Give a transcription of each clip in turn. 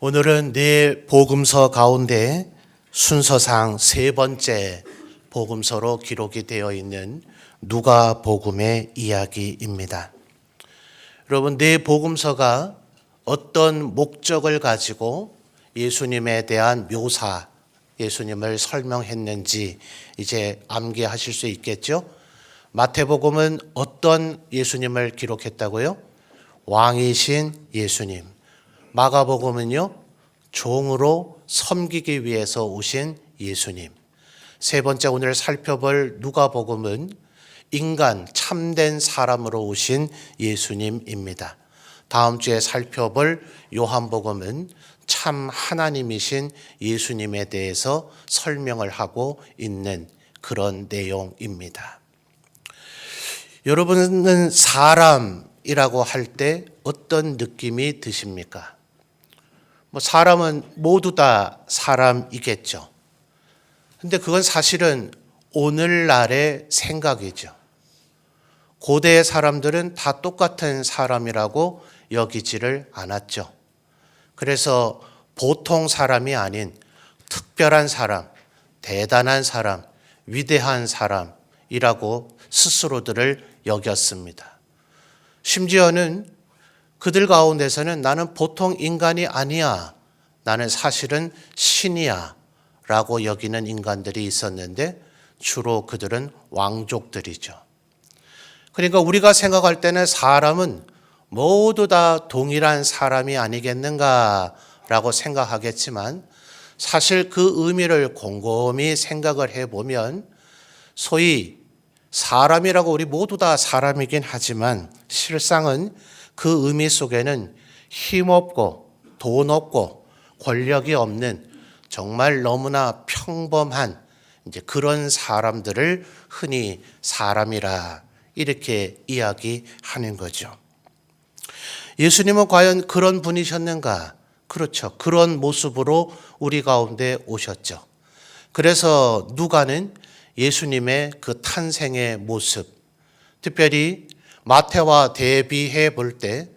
오늘은 네 복음서 가운데 순서상 세 번째 복음서로 기록이 되어 있는 누가복음의 이야기입니다. 여러분, 네 복음서가 어떤 목적을 가지고 예수님에 대한 묘사, 예수님을 설명했는지 이제 암기하실 수 있겠죠? 마태복음은 어떤 예수님을 기록했다고요? 왕이신 예수님. 마가복음은요, 종으로 섬기기 위해서 오신 예수님. 세 번째 오늘 살펴볼 누가복음은 인간, 참된 사람으로 오신 예수님입니다. 다음 주에 살펴볼 요한복음은 참 하나님이신 예수님에 대해서 설명을 하고 있는 그런 내용입니다. 여러분은 사람이라고 할 때 어떤 느낌이 드십니까? 사람은 모두 다 사람이겠죠. 근데 그건 사실은 오늘날의 생각이죠. 고대의 사람들은 다 똑같은 사람이라고 여기지를 않았죠. 그래서 보통 사람이 아닌 특별한 사람, 대단한 사람, 위대한 사람이라고 스스로들을 여겼습니다. 심지어는 그들 가운데서는 나는 보통 인간이 아니야, 나는 사실은 신이야 라고 여기는 인간들이 있었는데 주로 그들은 왕족들이죠. 그러니까 우리가 생각할 때는 사람은 모두 다 동일한 사람이 아니겠는가 라고 생각하겠지만 사실 그 의미를 곰곰이 생각을 해보면 소위 사람이라고 우리 모두 다 사람이긴 하지만 실상은 그 의미 속에는 힘없고 돈 없고 권력이 없는 정말 너무나 평범한 그런 사람들을 흔히 사람이라 이렇게 이야기하는 거죠. 예수님은 과연 그런 분이셨는가? 그렇죠. 그런 모습으로 우리 가운데 오셨죠. 그래서 누가는 예수님의 그 탄생의 모습, 특별히 마태와 대비해 볼 때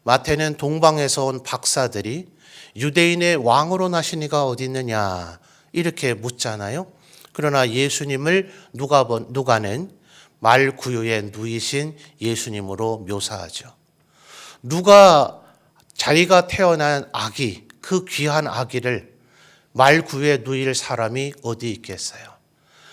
마태는 동방에서 온 박사들이 유대인의 왕으로 나신 이가 어디 있느냐 이렇게 묻잖아요. 그러나 예수님을 누가는 말구유에 누이신 예수님으로 묘사하죠. 누가 자기가 태어난 아기, 그 귀한 아기를 말구유에 누일 사람이 어디 있겠어요?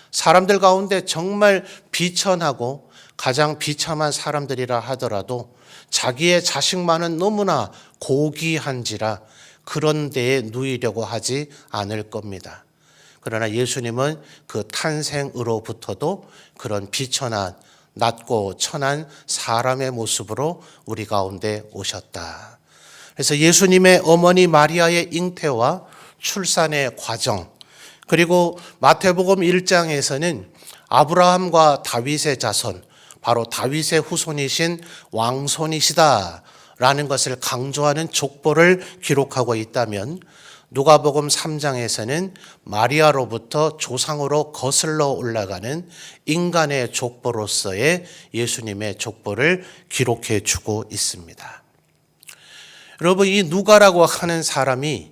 사람들 가운데 정말 비천하고 가장 비참한 사람들이라 하더라도 자기의 자식만은 너무나 고귀한지라 그런 데에 누이려고 하지 않을 겁니다. 그러나 예수님은 그 탄생으로부터도 그런 비천한 낮고 천한 사람의 모습으로 우리 가운데 오셨다. 그래서 예수님의 어머니 마리아의 잉태와 출산의 과정, 그리고 마태복음 1장에서는 아브라함과 다윗의 자손, 바로 다윗의 후손이신 왕손이시다라는 것을 강조하는 족보를 기록하고 있다면 누가복음 3장에서는 마리아로부터 조상으로 거슬러 올라가는 인간의 족보로서의 예수님의 족보를 기록해 주고 있습니다. 여러분, 이 누가라고 하는 사람이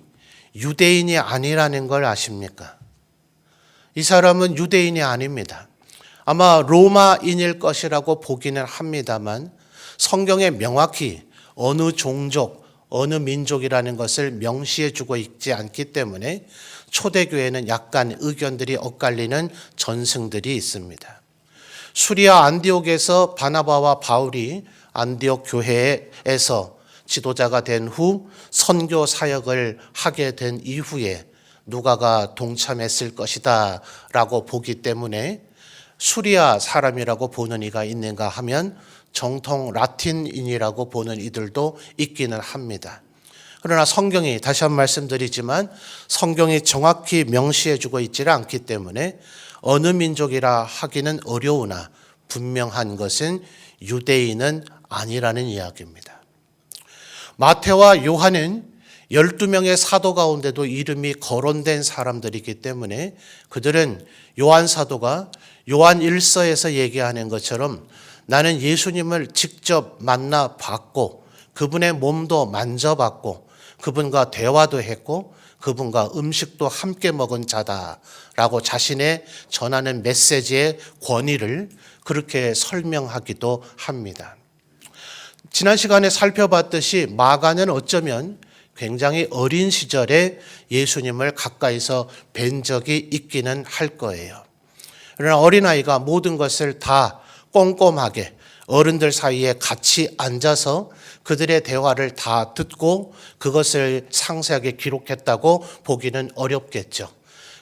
유대인이 아니라는 걸 아십니까? 이 사람은 유대인이 아닙니다. 아마 로마인일 것이라고 보기는 합니다만 성경에 명확히 어느 종족, 어느 민족이라는 것을 명시해 주고 있지 않기 때문에 초대교회는 약간 의견들이 엇갈리는 전승들이 있습니다. 수리아 안디옥에서 바나바와 바울이 안디옥 교회에서 지도자가 된 후 선교 사역을 하게 된 이후에 누가가 동참했을 것이다 라고 보기 때문에 수리아 사람이라고 보는 이가 있는가 하면 정통 라틴인이라고 보는 이들도 있기는 합니다. 그러나 성경이, 다시 한번 말씀드리지만 성경이 정확히 명시해주고 있지는 않기 때문에 어느 민족이라 하기는 어려우나 분명한 것은 유대인은 아니라는 이야기입니다. 마태와 요한은 12명의 사도 가운데도 이름이 거론된 사람들이기 때문에 그들은 요한 사도가 요한 1서에서 얘기하는 것처럼 나는 예수님을 직접 만나 봤고 그분의 몸도 만져봤고 그분과 대화도 했고 그분과 음식도 함께 먹은 자다라고 자신의 전하는 메시지의 권위를 그렇게 설명하기도 합니다. 지난 시간에 살펴봤듯이 마가는 어쩌면 굉장히 어린 시절에 예수님을 가까이서 뵌 적이 있기는 할 거예요. 그러나 어린아이가 모든 것을 다 꼼꼼하게 어른들 사이에 같이 앉아서 그들의 대화를 다 듣고 그것을 상세하게 기록했다고 보기는 어렵겠죠.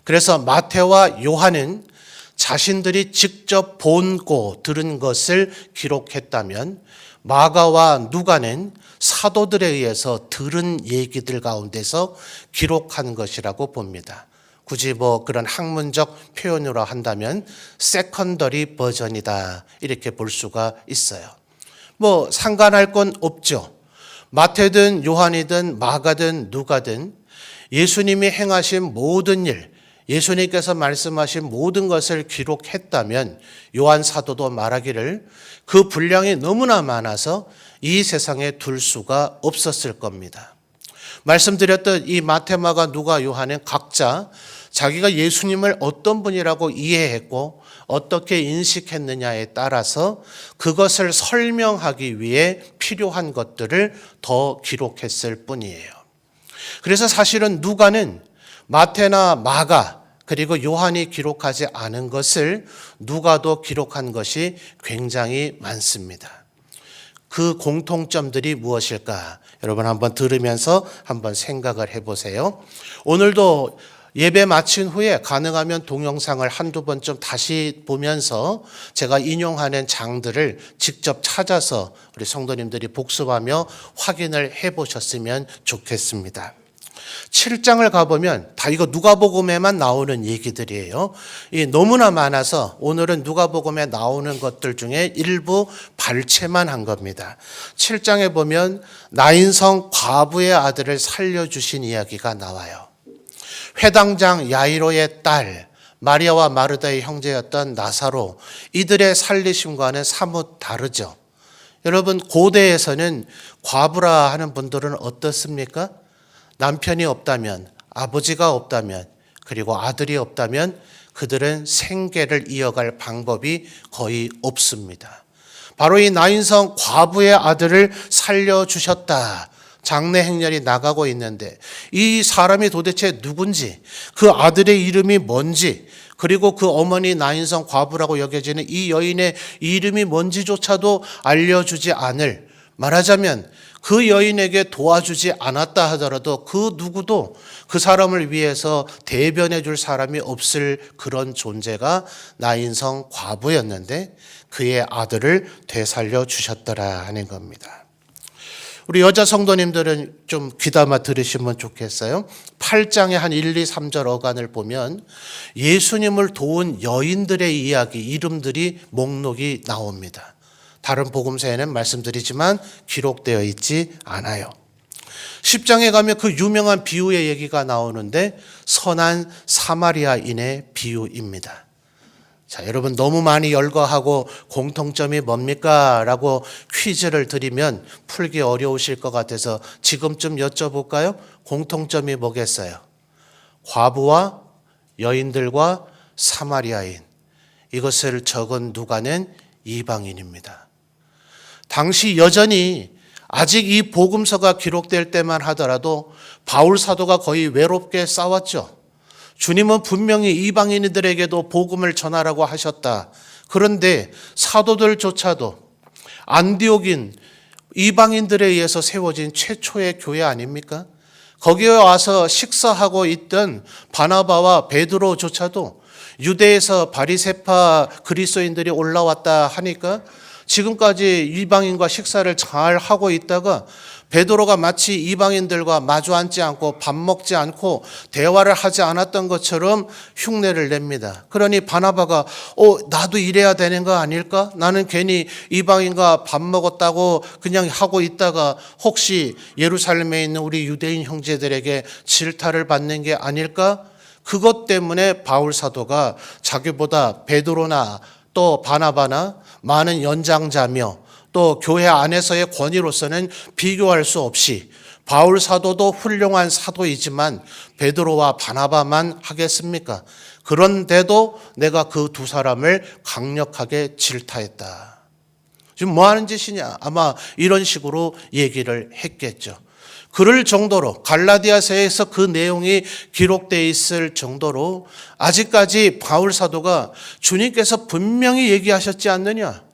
그래서 마태와 요한은 자신들이 직접 보고 들은 것을 기록했다면 마가와 누가는 사도들에 의해서 들은 얘기들 가운데서 기록한 것이라고 봅니다. 굳이 그런 학문적 표현으로 한다면 세컨더리 버전이다 이렇게 볼 수가 있어요. 상관할 건 없죠. 마태든 요한이든 마가든 누가든 예수님이 행하신 모든 일, 예수님께서 말씀하신 모든 것을 기록했다면 요한 사도도 말하기를 그 분량이 너무나 많아서 이 세상에 둘 수가 없었을 겁니다. 말씀드렸던 이 마태, 마가, 누가, 요한은 각자 자기가 예수님을 어떤 분이라고 이해했고 어떻게 인식했느냐에 따라서 그것을 설명하기 위해 필요한 것들을 더 기록했을 뿐이에요. 그래서 사실은 누가는 마태나 마가 그리고 요한이 기록하지 않은 것을 누가도 기록한 것이 굉장히 많습니다. 그 공통점들이 무엇일까? 여러분 한번 들으면서 한번 생각을 해보세요. 오늘도 예배 마친 후에 가능하면 동영상을 한두 번 좀 다시 보면서 제가 인용하는 장들을 직접 찾아서 우리 성도님들이 복습하며 확인을 해보셨으면 좋겠습니다. 7장을 가보면 다 이거 누가복음에만 나오는 얘기들이에요. 너무나 많아서 오늘은 누가복음에 나오는 것들 중에 일부 발췌만 한 겁니다. 7장에 보면 나인성 과부의 아들을 살려주신 이야기가 나와요. 회당장 야이로의 딸 마리아와 마르다의 형제였던 나사로, 이들의 살리심과는 사뭇 다르죠. 여러분 고대에서는 과부라 하는 분들은 어떻습니까? 남편이 없다면, 아버지가 없다면, 그리고 아들이 없다면 그들은 생계를 이어갈 방법이 거의 없습니다. 바로 이 나인성 과부의 아들을 살려주셨다. 장례 행렬이 나가고 있는데 이 사람이 도대체 누군지, 그 아들의 이름이 뭔지, 그리고 그 어머니 나인성 과부라고 여겨지는 이 여인의 이름이 뭔지조차도 알려주지 않을, 말하자면 그 여인에게 도와주지 않았다 하더라도 그 누구도 그 사람을 위해서 대변해 줄 사람이 없을 그런 존재가 나인성 과부였는데 그의 아들을 되살려 주셨더라 하는 겁니다. 우리 여자 성도님들은 좀 귀담아 들으시면 좋겠어요. 8장의 한 1, 2, 3절 어간을 보면 예수님을 도운 여인들의 이야기, 이름들이 목록이 나옵니다. 다른 복음서에는 말씀드리지만 기록되어 있지 않아요. 10장에 가면 그 유명한 비유의 얘기가 나오는데 선한 사마리아인의 비유입니다. 자, 여러분 너무 많이 열거하고 공통점이 뭡니까? 라고 퀴즈를 드리면 풀기 어려우실 것 같아서 지금쯤 여쭤볼까요? 공통점이 뭐겠어요? 과부와 여인들과 사마리아인. 이것을 적은 누가는 이방인입니다. 당시 여전히 아직 이 복음서가 기록될 때만 하더라도 바울 사도가 거의 외롭게 싸웠죠. 주님은 분명히 이방인들에게도 복음을 전하라고 하셨다. 그런데 사도들조차도 안디옥인 이방인들에 의해서 세워진 최초의 교회 아닙니까? 거기에 와서 식사하고 있던 바나바와 베드로조차도 유대에서 바리새파 그리스도인들이 올라왔다 하니까 지금까지 이방인과 식사를 잘 하고 있다가 베드로가 마치 이방인들과 마주 앉지 않고 밥 먹지 않고 대화를 하지 않았던 것처럼 흉내를 냅니다. 그러니 바나바가 나도 이래야 되는 거 아닐까? 나는 괜히 이방인과 밥 먹었다고 그냥 하고 있다가 혹시 예루살렘에 있는 우리 유대인 형제들에게 질타를 받는 게 아닐까? 그것 때문에 바울 사도가 자기보다 베드로나 또 바나바나 많은 연장자며 또 교회 안에서의 권위로서는 비교할 수 없이 바울 사도도 훌륭한 사도이지만 베드로와 바나바만 하겠습니까? 그런데도 내가 그 두 사람을 강력하게 질타했다. 지금 뭐 하는 짓이냐? 아마 이런 식으로 얘기를 했겠죠. 그럴 정도로 갈라디아서에서 그 내용이 기록되어 있을 정도로 아직까지 바울 사도가 주님께서 분명히 얘기하셨지 않느냐?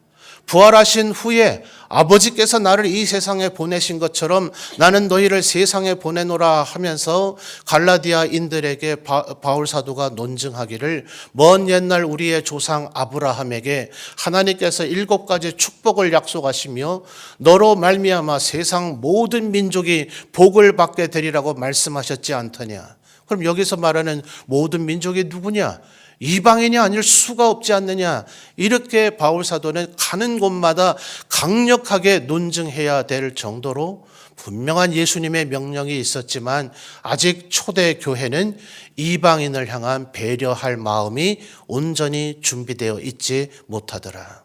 부활하신 후에 아버지께서 나를 이 세상에 보내신 것처럼 나는 너희를 세상에 보내노라 하면서 갈라디아인들에게 바울 사도가 논증하기를 먼 옛날 우리의 조상 아브라함에게 하나님께서 7가지 축복을 약속하시며 너로 말미암아 세상 모든 민족이 복을 받게 되리라고 말씀하셨지 않더냐. 그럼 여기서 말하는 모든 민족이 누구냐? 이방인이 아닐 수가 없지 않느냐. 이렇게 바울 사도는 가는 곳마다 강력하게 논증해야 될 정도로 분명한 예수님의 명령이 있었지만 아직 초대 교회는 이방인을 향한 배려할 마음이 온전히 준비되어 있지 못하더라.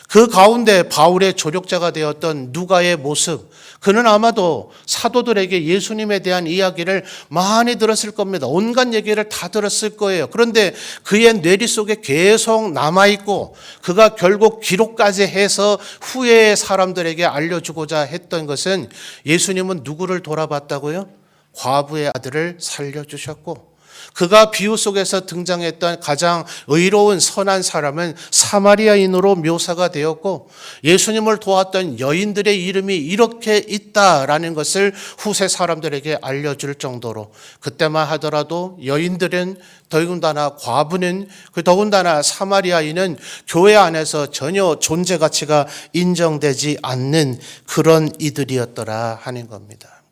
그 가운데 바울의 조력자가 되었던 누가의 모습, 그는 아마도 사도들에게 예수님에 대한 이야기를 많이 들었을 겁니다. 온갖 얘기를 다 들었을 거예요. 그런데 그의 뇌리 속에 계속 남아있고 그가 결국 기록까지 해서 후에 사람들에게 알려주고자 했던 것은 예수님은 누구를 돌아봤다고요? 과부의 아들을 살려주셨고 그가 비유 속에서 등장했던 가장 의로운 선한 사람은 사마리아인으로 묘사가 되었고 예수님을 도왔던 여인들의 이름이 이렇게 있다라는 것을 후세 사람들에게 알려줄 정도로 그때만 하더라도 여인들은 더군다나 과부는 더군다나 사마리아인은 교회 안에서 전혀 존재 가치가 인정되지 않는 그런 이들이었더라 하는 겁니다.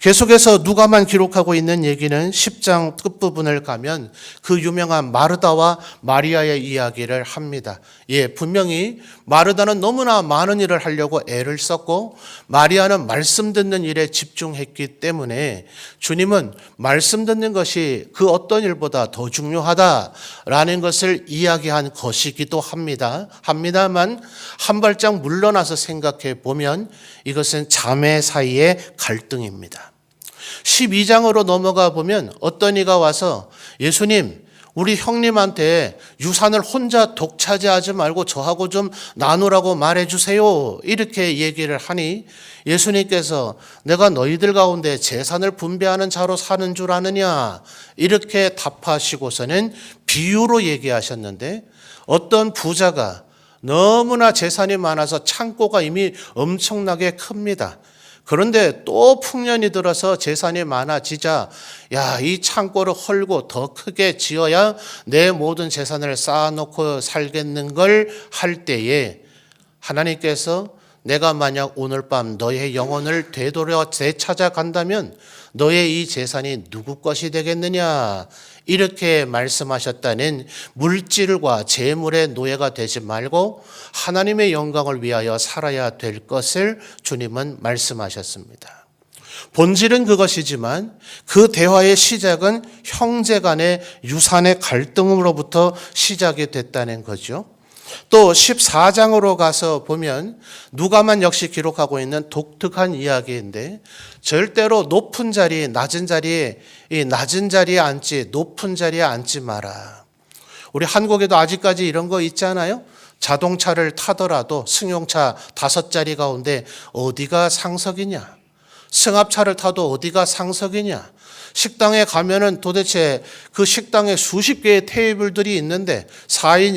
계속해서 누가만 기록하고 있는 얘기는 10장 끝부분을 가면 그 유명한 마르다와 마리아의 이야기를 합니다. 분명히 마르다는 너무나 많은 일을 하려고 애를 썼고 마리아는 말씀 듣는 일에 집중했기 때문에 주님은 말씀 듣는 것이 그 어떤 일보다 더 중요하다라는 것을 이야기한 것이기도 합니다만 한 발짝 물러나서 생각해 보면 이것은 자매 사이의 갈등입니다. 12장으로 넘어가 보면 어떤 이가 와서 예수님, 우리 형님한테 유산을 혼자 독차지하지 말고 저하고 좀 나누라고 말해주세요. 이렇게 얘기를 하니 예수님께서 내가 너희들 가운데 재산을 분배하는 자로 사는 줄 아느냐? 이렇게 답하시고서는 비유로 얘기하셨는데 어떤 부자가 너무나 재산이 많아서 창고가 이미 엄청나게 큽니다. 그런데 또 풍년이 들어서 재산이 많아지자 이 창고를 헐고 더 크게 지어야 내 모든 재산을 쌓아놓고 살겠는 걸 할 때에 하나님께서 내가 만약 오늘 밤 너의 영혼을 되돌려 되찾아간다면 너의 이 재산이 누구 것이 되겠느냐 이렇게 말씀하셨다는 물질과 재물의 노예가 되지 말고 하나님의 영광을 위하여 살아야 될 것을 주님은 말씀하셨습니다. 본질은 그것이지만 그 대화의 시작은 형제 간의 유산의 갈등으로부터 시작이 됐다는 거죠. 또 14장으로 가서 보면 누가만 역시 기록하고 있는 독특한 이야기인데 절대로 높은 자리, 낮은 자리에 앉지 높은 자리에 앉지 마라. 우리 한국에도 아직까지 이런 거 있잖아요. 자동차를 타더라도 승용차 5자리 가운데 어디가 상석이냐? 승합차를 타도 어디가 상석이냐? 식당에 가면은 도대체 그 식당에 수십 개의 테이블들이 있는데 4인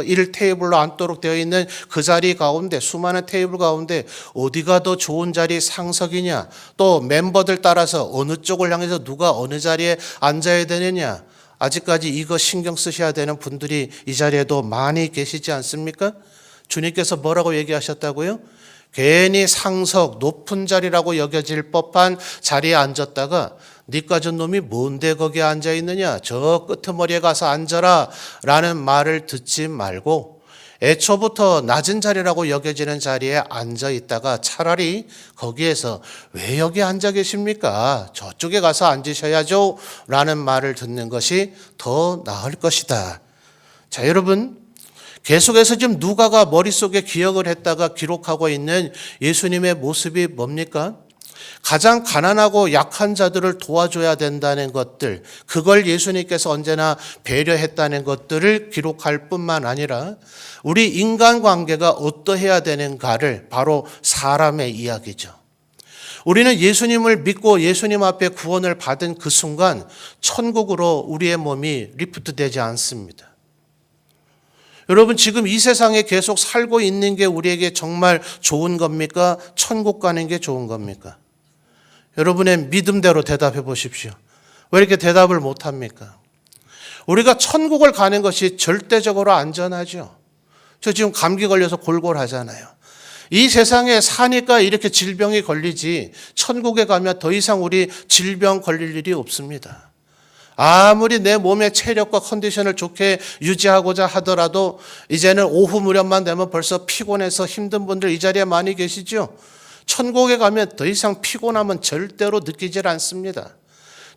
1 테이블로 앉도록 되어 있는 그 자리 가운데 수많은 테이블 가운데 어디가 더 좋은 자리 상석이냐? 또 멤버들 따라서 어느 쪽을 향해서 누가 어느 자리에 앉아야 되느냐? 아직까지 이거 신경 쓰셔야 되는 분들이 이 자리에도 많이 계시지 않습니까? 주님께서 뭐라고 얘기하셨다고요? 괜히 상석, 높은 자리라고 여겨질 법한 자리에 앉았다가 니까 전 놈이 뭔데 거기에 앉아있느냐? 저 끄트머리에 가서 앉아라 라는 말을 듣지 말고 애초부터 낮은 자리라고 여겨지는 자리에 앉아있다가 차라리 거기에서 왜 여기 앉아 계십니까? 저쪽에 가서 앉으셔야죠 라는 말을 듣는 것이 더 나을 것이다. 자, 여러분, 계속해서 지금 누가가 머릿속에 기억을 했다가 기록하고 있는 예수님의 모습이 뭡니까? 가장 가난하고 약한 자들을 도와줘야 된다는 것들, 그걸 예수님께서 언제나 배려했다는 것들을 기록할 뿐만 아니라 우리 인간관계가 어떠해야 되는가를, 바로 사람의 이야기죠. 우리는 예수님을 믿고 예수님 앞에 구원을 받은 그 순간 천국으로 우리의 몸이 리프트되지 않습니다. 여러분, 지금 이 세상에 계속 살고 있는 게 우리에게 정말 좋은 겁니까? 천국 가는 게 좋은 겁니까? 여러분의 믿음대로 대답해 보십시오. 왜 이렇게 대답을 못합니까? 우리가 천국을 가는 것이 절대적으로 안전하죠. 저 지금 감기 걸려서 골골하잖아요. 이 세상에 사니까 이렇게 질병이 걸리지, 천국에 가면 더 이상 우리 질병 걸릴 일이 없습니다. 아무리 내 몸의 체력과 컨디션을 좋게 유지하고자 하더라도 이제는 오후 무렵만 되면 벌써 피곤해서 힘든 분들 이 자리에 많이 계시죠? 천국에 가면 더 이상 피곤함은 절대로 느끼질 않습니다.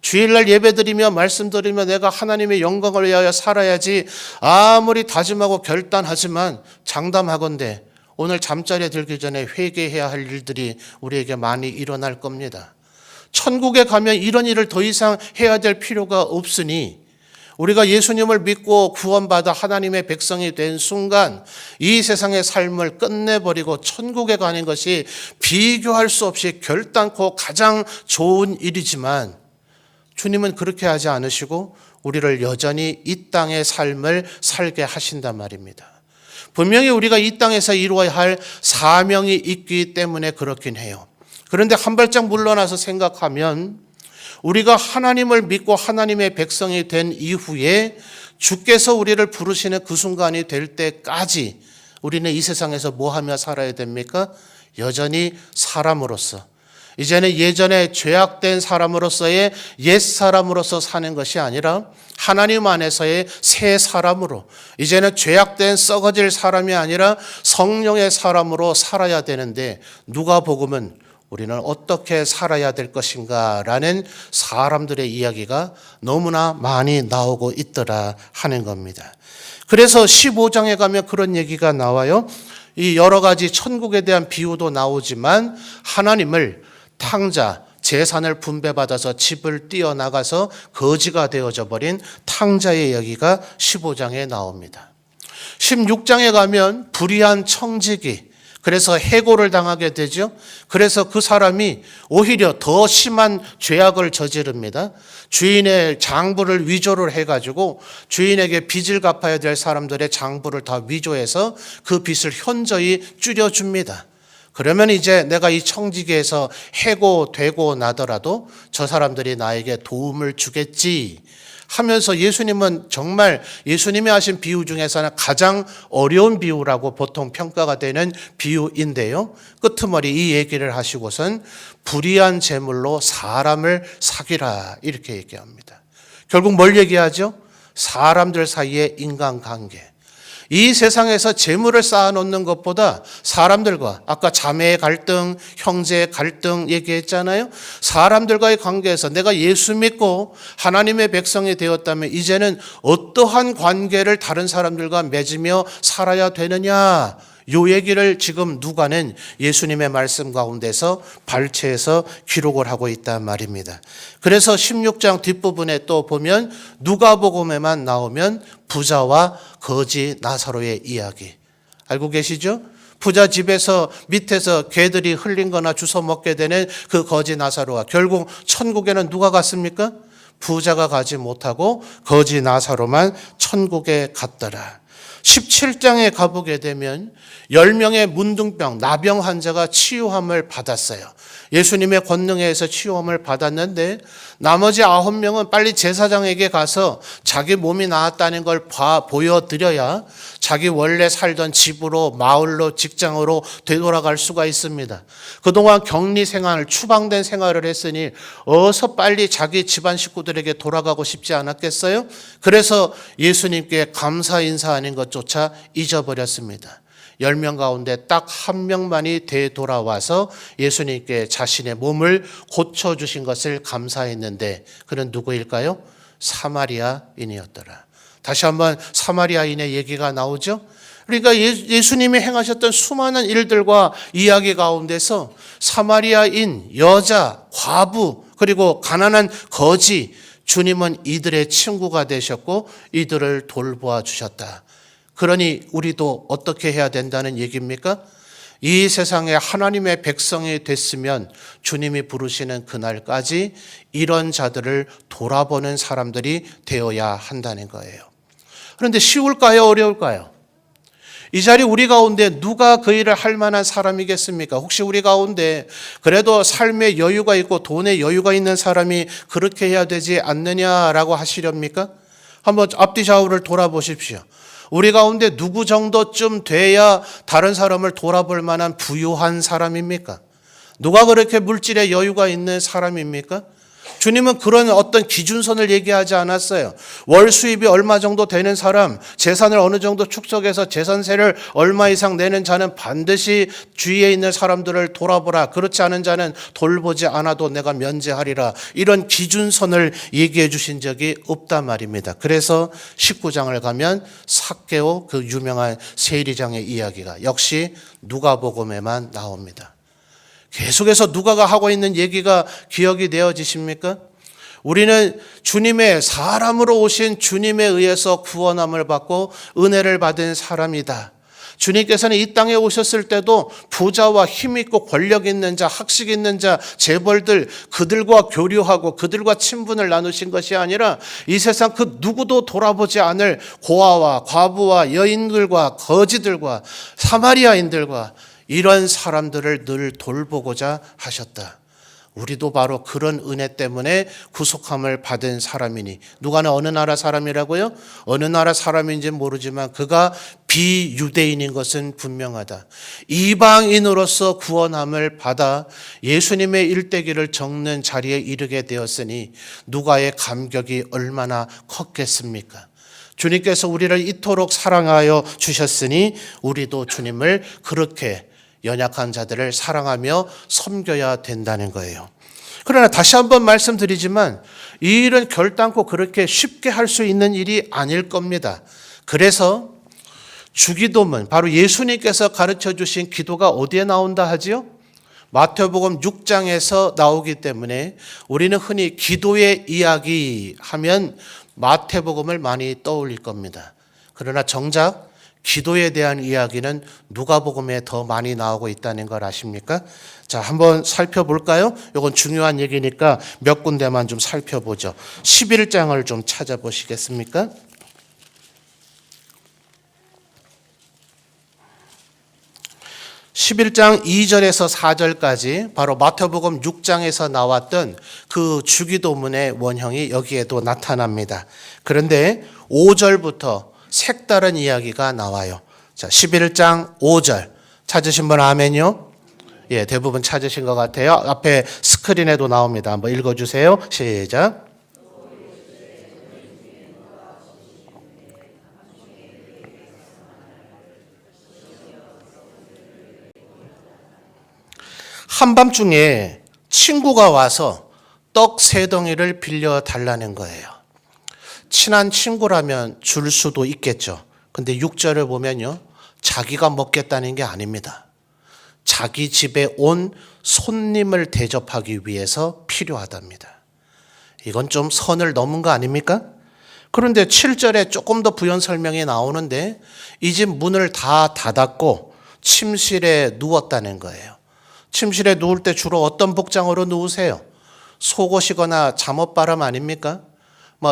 주일날 예배드리며 말씀드리며 내가 하나님의 영광을 위하여 살아야지 아무리 다짐하고 결단하지만 장담하건대 오늘 잠자리에 들기 전에 회개해야 할 일들이 우리에게 많이 일어날 겁니다. 천국에 가면 이런 일을 더 이상 해야 될 필요가 없으니 우리가 예수님을 믿고 구원받아 하나님의 백성이 된 순간 이 세상의 삶을 끝내버리고 천국에 가는 것이 비교할 수 없이 결단코 가장 좋은 일이지만 주님은 그렇게 하지 않으시고 우리를 여전히 이 땅의 삶을 살게 하신단 말입니다. 분명히 우리가 이 땅에서 이루어야 할 사명이 있기 때문에 그렇긴 해요. 그런데 한 발짝 물러나서 생각하면 우리가 하나님을 믿고 하나님의 백성이 된 이후에 주께서 우리를 부르시는 그 순간이 될 때까지 우리는 이 세상에서 뭐 하며 살아야 됩니까? 여전히 사람으로서, 이제는 예전에 죄악된 사람으로서의 옛 사람으로서 사는 것이 아니라 하나님 안에서의 새 사람으로, 이제는 죄악된 썩어질 사람이 아니라 성령의 사람으로 살아야 되는데 누가복음은 우리는 어떻게 살아야 될 것인가 라는 사람들의 이야기가 너무나 많이 나오고 있더라 하는 겁니다. 그래서 15장에 가면 그런 얘기가 나와요. 이 여러 가지 천국에 대한 비유도 나오지만 하나님을 탕자, 재산을 분배받아서 집을 뛰어나가서 거지가 되어져 버린 탕자의 이야기가 15장에 나옵니다. 16장에 가면 불의한 청지기, 그래서 해고를 당하게 되죠. 그래서 그 사람이 오히려 더 심한 죄악을 저지릅니다. 주인의 장부를 위조를 해가지고 주인에게 빚을 갚아야 될 사람들의 장부를 다 위조해서 그 빚을 현저히 줄여줍니다. 그러면 이제 내가 이 청지기에서 해고되고 나더라도 저 사람들이 나에게 도움을 주겠지 하면서 예수님은 정말 예수님이 하신 비유 중에서는 가장 어려운 비유라고 보통 평가가 되는 비유인데요. 끄트머리 이 얘기를 하시고선 불의한 재물로 사람을 사기라 이렇게 얘기합니다. 결국 뭘 얘기하죠? 사람들 사이의 인간관계. 이 세상에서 재물을 쌓아놓는 것보다 사람들과, 아까 자매의 갈등, 형제의 갈등 얘기했잖아요. 사람들과의 관계에서 내가 예수 믿고 하나님의 백성이 되었다면 이제는 어떠한 관계를 다른 사람들과 맺으며 살아야 되느냐, 요 얘기를 지금 누가는 예수님의 말씀 가운데서 발췌해서 기록을 하고 있단 말입니다. 그래서 16장 뒷부분에 또 보면 누가복음에만 나오면 부자와 거지 나사로의 이야기. 알고 계시죠? 부자 집에서 밑에서 개들이 흘린 거나 주워 먹게 되는 그 거지 나사로가 결국 천국에는 누가 갔습니까? 부자가 가지 못하고 거지 나사로만 천국에 갔더라. 17장에 가보게 되면 10명의 문둥병, 나병 환자가 치유함을 받았어요. 예수님의 권능에 의해서 치유함을 받았는데 나머지 9명은 빨리 제사장에게 가서 자기 몸이 나았다는 걸 보여드려야 자기 원래 살던 집으로, 마을로, 직장으로 되돌아갈 수가 있습니다. 그동안 격리 생활, 추방된 생활을 했으니 어서 빨리 자기 집안 식구들에게 돌아가고 싶지 않았겠어요? 그래서 예수님께 감사 인사하는 것조차 잊어버렸습니다. 10명 가운데 딱 한 명만이 되돌아와서 예수님께 자신의 몸을 고쳐주신 것을 감사했는데 그는 누구일까요? 사마리아인이었더라. 다시 한번 사마리아인의 얘기가 나오죠. 그러니까 예수님이 행하셨던 수많은 일들과 이야기 가운데서 사마리아인, 여자, 과부, 그리고 가난한 거지, 주님은 이들의 친구가 되셨고 이들을 돌보아 주셨다. 그러니 우리도 어떻게 해야 된다는 얘기입니까? 이 세상에 하나님의 백성이 됐으면 주님이 부르시는 그날까지 이런 자들을 돌아보는 사람들이 되어야 한다는 거예요. 그런데 쉬울까요? 어려울까요? 이 자리 우리 가운데 누가 그 일을 할 만한 사람이겠습니까? 혹시 우리 가운데 그래도 삶의 여유가 있고 돈의 여유가 있는 사람이 그렇게 해야 되지 않느냐라고 하시렵니까? 한번 앞뒤 좌우를 돌아보십시오. 우리 가운데 누구 정도쯤 돼야 다른 사람을 돌아볼 만한 부유한 사람입니까? 누가 그렇게 물질에 여유가 있는 사람입니까? 주님은 그런 어떤 기준선을 얘기하지 않았어요. 월 수입이 얼마 정도 되는 사람, 재산을 어느 정도 축적해서 재산세를 얼마 이상 내는 자는 반드시 주위에 있는 사람들을 돌아보라. 그렇지 않은 자는 돌보지 않아도 내가 면제하리라. 이런 기준선을 얘기해 주신 적이 없단 말입니다. 그래서 19장을 가면 삭개오 그 유명한 세리장의 이야기가 역시 누가복음에만 나옵니다. 계속해서 누가가 하고 있는 얘기가 기억이 되어지십니까? 우리는 주님의 사람으로 오신 주님에 의해서 구원함을 받고 은혜를 받은 사람이다. 주님께서는 이 땅에 오셨을 때도 부자와 힘 있고 권력 있는 자, 학식 있는 자, 재벌들 그들과 교류하고 그들과 친분을 나누신 것이 아니라 이 세상 그 누구도 돌아보지 않을 고아와 과부와 여인들과 거지들과 사마리아인들과 이런 사람들을 늘 돌보고자 하셨다. 우리도 바로 그런 은혜 때문에 구속함을 받은 사람이니 누가는 어느 나라 사람이라고요? 어느 나라 사람인지 모르지만 그가 비유대인인 것은 분명하다. 이방인으로서 구원함을 받아 예수님의 일대기를 적는 자리에 이르게 되었으니 누가의 감격이 얼마나 컸겠습니까? 주님께서 우리를 이토록 사랑하여 주셨으니 우리도 주님을 그렇게 연약한 자들을 사랑하며 섬겨야 된다는 거예요. 그러나 다시 한번 말씀드리지만 이 일은 결단코 그렇게 쉽게 할 수 있는 일이 아닐 겁니다. 그래서 주기도문, 바로 예수님께서 가르쳐 주신 기도가 어디에 나온다 하지요? 마태복음 6장에서 나오기 때문에 우리는 흔히 기도의 이야기 하면 마태복음을 많이 떠올릴 겁니다. 그러나 정작 기도에 대한 이야기는 누가복음에 더 많이 나오고 있다는 걸 아십니까? 자, 한번 살펴볼까요? 이건 중요한 얘기니까 몇 군데만 좀 살펴보죠. 11장을 좀 찾아보시겠습니까? 11장 2절에서 4절까지 바로 마태복음 6장에서 나왔던 그 주기도문의 원형이 여기에도 나타납니다. 그런데 5절부터 색다른 이야기가 나와요. 자, 11장 5절 찾으신 분 아멘요? 예, 대부분 찾으신 것 같아요. 앞에 스크린에도 나옵니다. 한번 읽어주세요. 시작. 한밤중에 친구가 와서 떡 3덩이를 빌려달라는 거예요. 친한 친구라면 줄 수도 있겠죠. 근데 6절을 보면요, 자기가 먹겠다는 게 아닙니다. 자기 집에 온 손님을 대접하기 위해서 필요하답니다. 이건 좀 선을 넘은 거 아닙니까? 그런데 7절에 조금 더 부연 설명이 나오는데 이 집 문을 다 닫았고 침실에 누웠다는 거예요. 침실에 누울 때 주로 어떤 복장으로 누우세요? 속옷이거나 잠옷바람 아닙니까?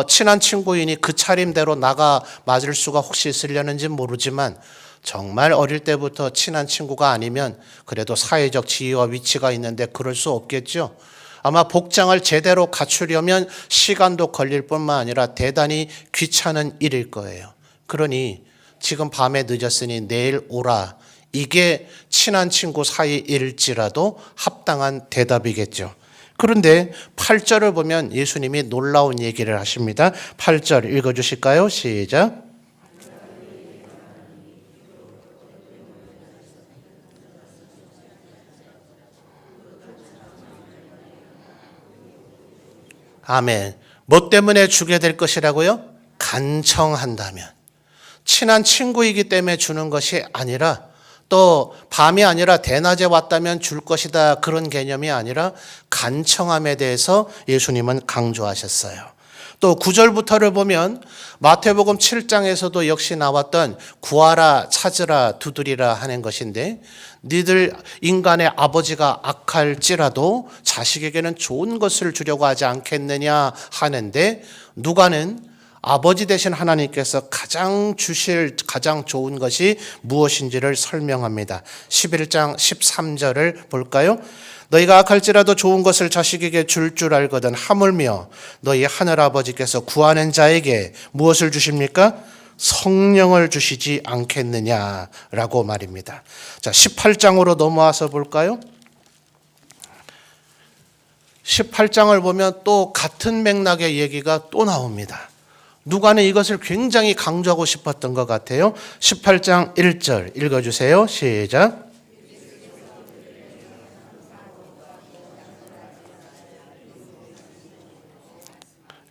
친한 친구이니 그 차림대로 나가 맞을 수가 혹시 있으려는지 모르지만 정말 어릴 때부터 친한 친구가 아니면 그래도 사회적 지위와 위치가 있는데 그럴 수 없겠죠. 아마 복장을 제대로 갖추려면 시간도 걸릴 뿐만 아니라 대단히 귀찮은 일일 거예요. 그러니 지금 밤에 늦었으니 내일 오라. 이게 친한 친구 사이일지라도 합당한 대답이겠죠. 그런데 8절을 보면 예수님이 놀라운 얘기를 하십니다. 8절 읽어주실까요? 시작. 아멘. 뭐 때문에 주게 될 것이라고요? 간청한다면. 친한 친구이기 때문에 주는 것이 아니라, 또 밤이 아니라 대낮에 왔다면 줄 것이다, 그런 개념이 아니라 간청함에 대해서 예수님은 강조하셨어요. 또 9절부터를 보면 마태복음 7장에서도 역시 나왔던 구하라, 찾으라, 두드리라 하는 것인데, 니들 인간의 아버지가 악할지라도 자식에게는 좋은 것을 주려고 하지 않겠느냐 하는데, 누가는 아버지 되신 하나님께서 가장 주실 가장 좋은 것이 무엇인지를 설명합니다. 11장 13절을 볼까요? 너희가 악할지라도 좋은 것을 자식에게 줄 알거든 하물며 너희 하늘아버지께서 구하는 자에게 무엇을 주십니까? 성령을 주시지 않겠느냐라고 말입니다. 자, 18장으로 넘어와서 볼까요? 18장을 보면 또 같은 맥락의 얘기가 또 나옵니다. 누가는 이것을 굉장히 강조하고 싶었던 것 같아요. 18장 1절 읽어주세요. 시작.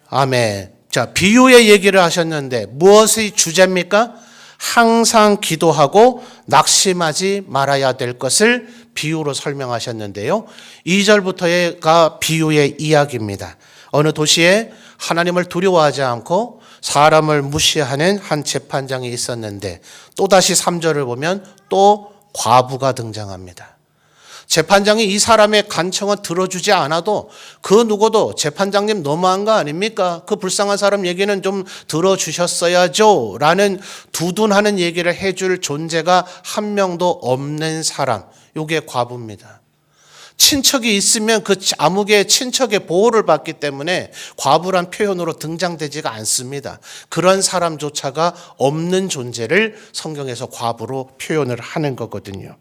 아멘. 자, 비유의 얘기를 하셨는데 무엇의 주제입니까? 항상 기도하고 낙심하지 말아야 될 것을 비유로 설명하셨는데요. 2절부터가 비유의 이야기입니다. 어느 도시에 하나님을 두려워하지 않고 사람을 무시하는 한 재판장이 있었는데, 또다시 3절을 보면 또 과부가 등장합니다. 재판장이 이 사람의 간청은 들어주지 않아도 그 누구도 재판장님 너무한 거 아닙니까? 그 불쌍한 사람 얘기는 좀 들어주셨어야죠 라는 두둔하는 얘기를 해줄 존재가 한 명도 없는 사람, 이게 과부입니다. 친척이 있으면 그 아무개 친척의 보호를 받기 때문에 과부란 표현으로 등장되지가 않습니다. 그런 사람조차가 없는 존재를 성경에서 과부로 표현을 하는 거거든요.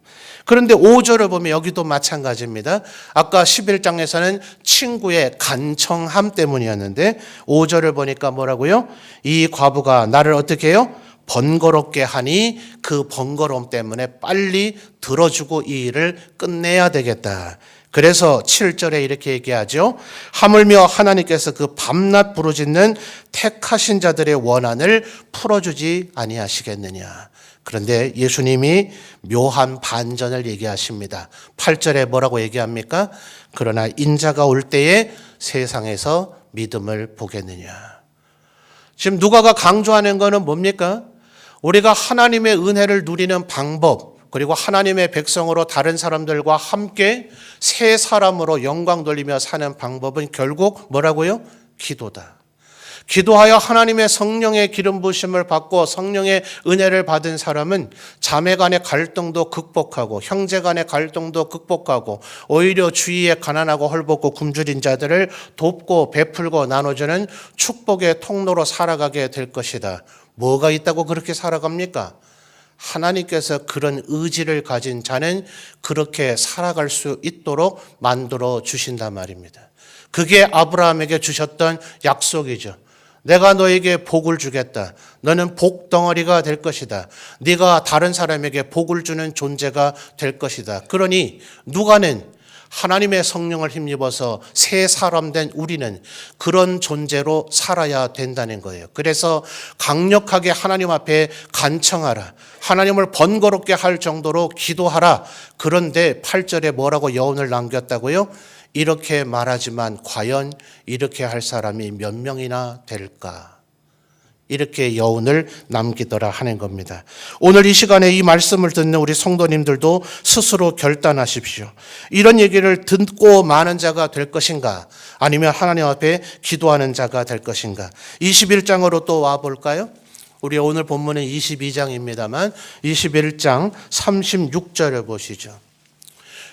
그런데 5절을 보면 여기도 마찬가지입니다. 아까 11장에서는 친구의 간청함 때문이었는데 5절을 보니까 뭐라고요? 이 과부가 나를 어떻게 해요? 번거롭게 하니 그 번거로움 때문에 빨리 들어주고 이 일을 끝내야 되겠다. 그래서 7절에 이렇게 얘기하죠. 하물며 하나님께서 그 밤낮 부르짖는 택하신 자들의 원한을 풀어주지 아니하시겠느냐. 그런데 예수님이 묘한 반전을 얘기하십니다. 8절에 뭐라고 얘기합니까? 그러나 인자가 올 때에 세상에서 믿음을 보겠느냐. 지금 누가가 강조하는 것은 뭡니까? 우리가 하나님의 은혜를 누리는 방법, 그리고 하나님의 백성으로 다른 사람들과 함께 새 사람으로 영광 돌리며 사는 방법은 결국 뭐라고요? 기도다. 기도하여 하나님의 성령의 기름 부으심을 받고 성령의 은혜를 받은 사람은 자매 간의 갈등도 극복하고 형제 간의 갈등도 극복하고 오히려 주위에 가난하고 헐벗고 굶주린 자들을 돕고 베풀고 나눠주는 축복의 통로로 살아가게 될 것이다. 뭐가 있다고 그렇게 살아갑니까? 하나님께서 그런 의지를 가진 자는 그렇게 살아갈 수 있도록 만들어 주신단 말입니다. 그게 아브라함에게 주셨던 약속이죠. 내가 너에게 복을 주겠다. 너는 복덩어리가 될 것이다. 네가 다른 사람에게 복을 주는 존재가 될 것이다. 그러니 누가는 하나님의 성령을 힘입어서 새 사람 된 우리는 그런 존재로 살아야 된다는 거예요. 그래서 강력하게 하나님 앞에 간청하라. 하나님을 번거롭게 할 정도로 기도하라. 그런데 8절에 뭐라고 여운을 남겼다고요? 이렇게 말하지만 과연 이렇게 할 사람이 몇 명이나 될까? 이렇게 여운을 남기더라 하는 겁니다. 오늘 이 시간에 이 말씀을 듣는 우리 성도님들도 스스로 결단하십시오. 이런 얘기를 듣고 많은 자가 될 것인가? 아니면 하나님 앞에 기도하는 자가 될 것인가? 21장으로 또 와볼까요? 우리 오늘 본문은 22장입니다만 21장 36절을 보시죠.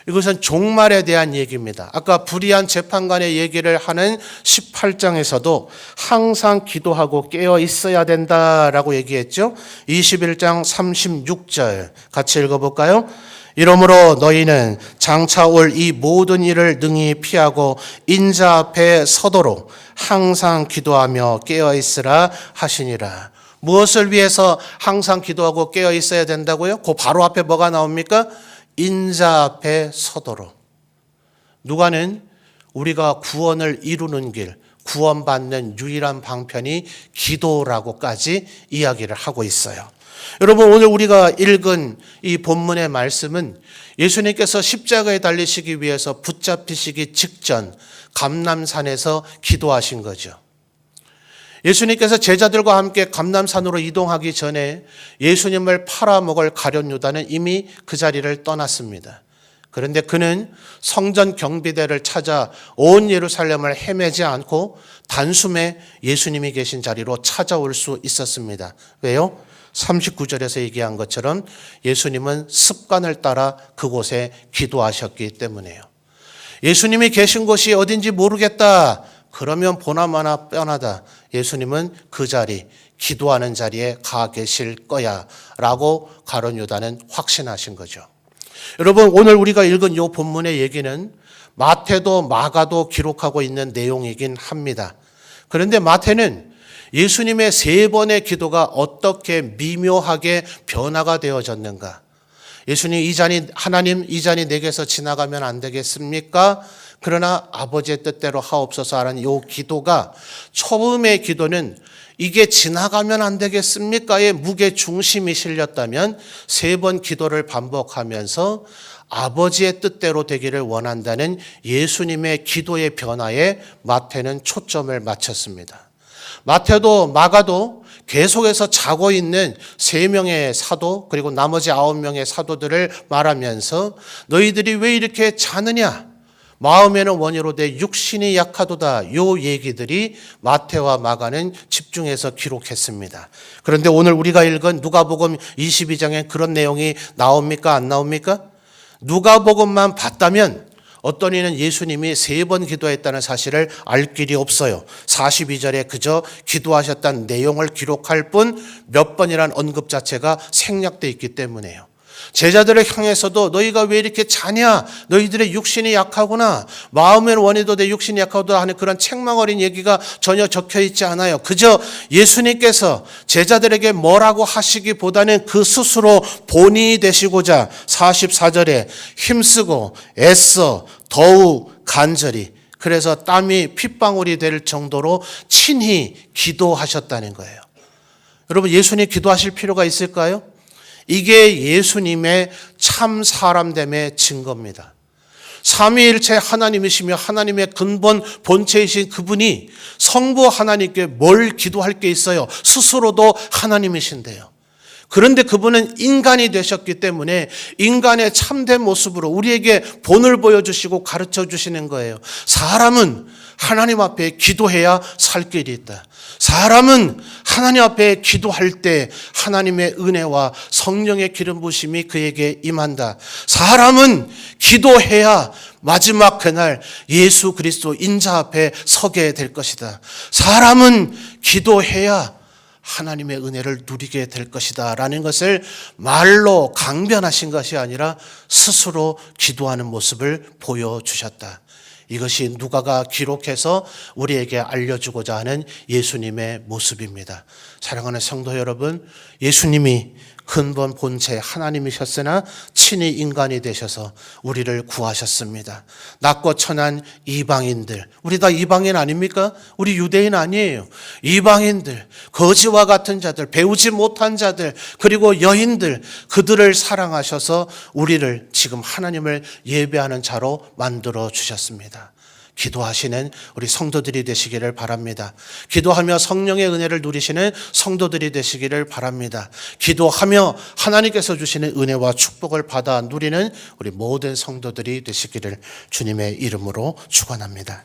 이것은 종말에 대한 얘기입니다. 아까 불의한 재판관의 얘기를 하는 18장에서도 항상 기도하고 깨어 있어야 된다라고 얘기했죠. 21장 36절 같이 읽어볼까요? 이러므로 너희는 장차 올 이 모든 일을 능히 피하고 인자 앞에 서도록 항상 기도하며 깨어 있으라 하시니라. 무엇을 위해서 항상 기도하고 깨어 있어야 된다고요? 그 바로 앞에 뭐가 나옵니까? 인자 앞에 서도록. 누가는 우리가 구원을 이루는 길, 구원받는 유일한 방편이 기도라고까지 이야기를 하고 있어요. 여러분, 오늘 우리가 읽은 이 본문의 말씀은 예수님께서 십자가에 달리시기 위해서 붙잡히시기 직전 감람산에서 기도하신 거죠. 예수님께서 제자들과 함께 감람산으로 이동하기 전에 예수님을 팔아먹을 가룟 유다는 이미 그 자리를 떠났습니다. 그런데 그는 성전 경비대를 찾아 온 예루살렘을 헤매지 않고 단숨에 예수님이 계신 자리로 찾아올 수 있었습니다. 왜요? 39절에서 얘기한 것처럼 예수님은 습관을 따라 그곳에 기도하셨기 때문에요. 예수님이 계신 곳이 어딘지 모르겠다. 그러면 보나마나 뻔하다. 예수님은 그 자리, 기도하는 자리에 가 계실 거야 라고 가룟 유다는 확신하신 거죠. 여러분, 오늘 우리가 읽은 이 본문의 얘기는 마태도 마가도 기록하고 있는 내용이긴 합니다. 그런데 마태는 예수님의 3번의 기도가 어떻게 미묘하게 변화가 되어졌는가. 예수님, 하나님 이 잔이 내게서 지나가면 안 되겠습니까? 그러나 아버지의 뜻대로 하옵소서 하는 이 기도가, 처음의 기도는 이게 지나가면 안 되겠습니까의 무게 중심이 실렸다면 3번 기도를 반복하면서 아버지의 뜻대로 되기를 원한다는 예수님의 기도의 변화에 마태는 초점을 맞췄습니다. 마태도 마가도 계속해서 자고 있는 3명의 사도 그리고 나머지 9명의 사도들을 말하면서 너희들이 왜 이렇게 자느냐? 마음에는 원이로되 육신이 약하도다. 요 얘기들이 마태와 마가는 집중해서 기록했습니다. 그런데 오늘 우리가 읽은 누가복음 22장에 그런 내용이 나옵니까? 안 나옵니까? 누가복음만 봤다면 어떤 이는 예수님이 3번 기도했다는 사실을 알 길이 없어요. 42절에 그저 기도하셨다는 내용을 기록할 뿐 몇 번이란 언급 자체가 생략되어 있기 때문에요. 제자들을 향해서도 너희가 왜 이렇게 자냐? 너희들의 육신이 약하구나. 마음에는 원해도 내 육신이 약하다 하는 그런 책망 어린 얘기가 전혀 적혀 있지 않아요. 그저 예수님께서 제자들에게 뭐라고 하시기보다는 그 스스로 본인이 되시고자 44절에 힘쓰고 애써 더욱 간절히, 그래서 땀이 핏방울이 될 정도로 친히 기도하셨다는 거예요. 여러분, 예수님 기도하실 필요가 있을까요? 이게 예수님의 참 사람됨의 증거입니다. 삼위일체 하나님이시며 하나님의 근본 본체이신 그분이 성부 하나님께 뭘 기도할 게 있어요? 스스로도 하나님이신데요. 그런데 그분은 인간이 되셨기 때문에 인간의 참된 모습으로 우리에게 본을 보여주시고 가르쳐 주시는 거예요. 사람은 하나님 앞에 기도해야 살 길이 있다. 사람은 하나님 앞에 기도할 때 하나님의 은혜와 성령의 기름 부으심이 그에게 임한다. 사람은 기도해야 마지막 그날 예수 그리스도 인자 앞에 서게 될 것이다. 사람은 기도해야 하나님의 은혜를 누리게 될 것이다 라는 것을 말로 강변하신 것이 아니라 스스로 기도하는 모습을 보여주셨다. 이것이 누가가 기록해서 우리에게 알려주고자 하는 예수님의 모습입니다. 사랑하는 성도 여러분, 예수님이 근본 본체 하나님이셨으나 친히 인간이 되셔서 우리를 구하셨습니다. 낮고 천한 이방인들, 우리 다 이방인 아닙니까? 우리 유대인 아니에요. 이방인들, 거지와 같은 자들, 배우지 못한 자들, 그리고 여인들, 그들을 사랑하셔서 우리를 지금 하나님을 예배하는 자로 만들어 주셨습니다. 기도하시는 우리 성도들이 되시기를 바랍니다. 기도하며 성령의 은혜를 누리시는 성도들이 되시기를 바랍니다. 기도하며 하나님께서 주시는 은혜와 축복을 받아 누리는 우리 모든 성도들이 되시기를 주님의 이름으로 축원합니다.